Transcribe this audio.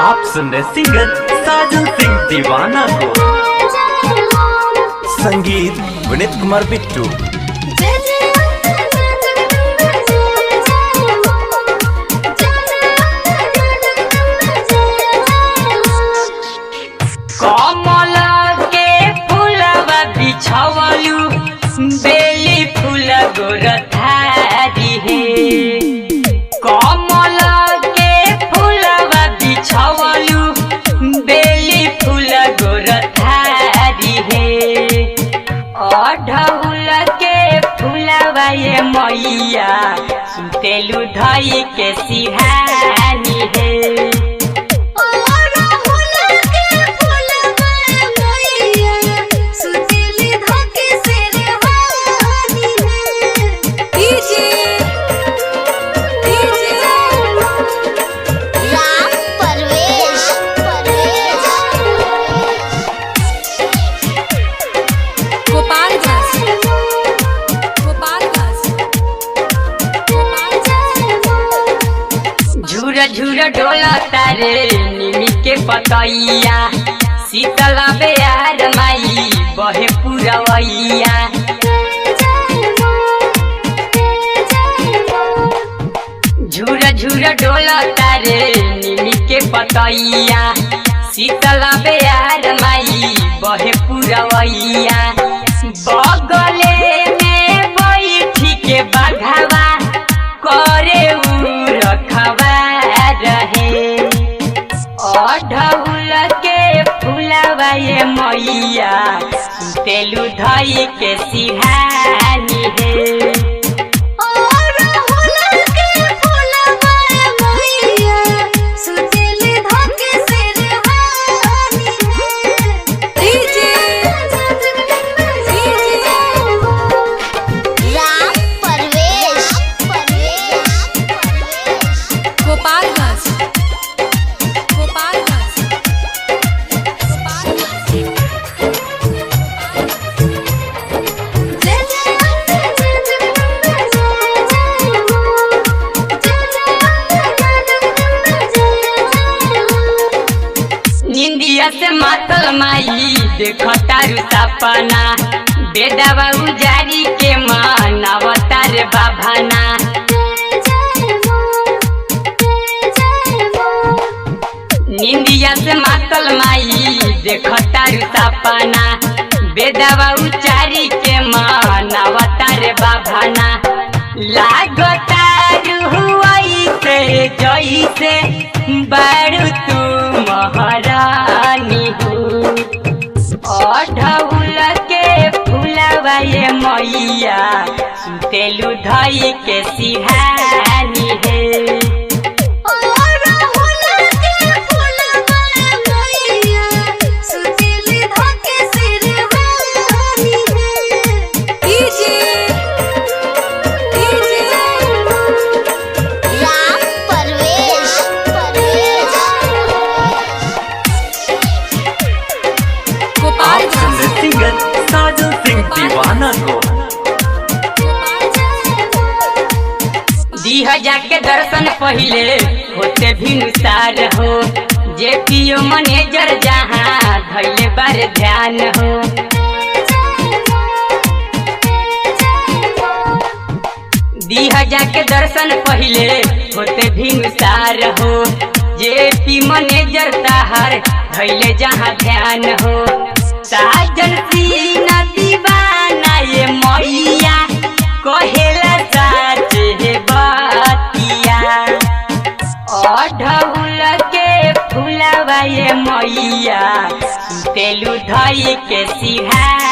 आप सुन रहे सिंगर साजन सिंह दीवाना को। संगीत विनीत कुमार बिट्टू। कमल के फूलवा बिछवलू बेली फूल गोरथारी हे। कमल के फूलवा बिछवलू बेली फूल गोरथारी हे। अढ़उल के फूलवा ये मैया सुतेलू धई के सिरहानी हे। झूर डोला तारे निमी के पतैया शीतल बेयार माई बहे पुरवैया। झूर डोला तारे निमी के पतैया शीतल बेयार माई बहे पुरवैया। बगले में बैठी के बाघावा करे रखवा रहे। अढ़उल के फूलवा ये मैया सुतेलू धई के सिरहानी हे। निंदिया से मातल माई देखो तारू सपना बेदावा उजारी के मानवतार बाभाना। निंदिया से मातल माई देखो तारू सपना बेदावा उजारी के मानवतार बाभाना। लागतारू हुई से जैसे बारू तू महारानी हो। अढ़उल के फूलवा ये मैया सुतेलू धई के सिरहानी हे। सिंगर साजन सिंह दीवाना को। दीह जाके दर्शन पहिले होते भी नुसार हो। जे पियो मैनेजर जहाँ धैले बार ध्यान हो। दीह जाके दर्शन पहिले होते भी नुसार हो। जे पी मैनेजर ताहार धैले जहाँ ध्यान हो। साजन सिंह दीवाना ये मैया कहेला साच हे बतिया। अढ़उल के फूलवा ये मैया सुतेलू धई के सिरहानी।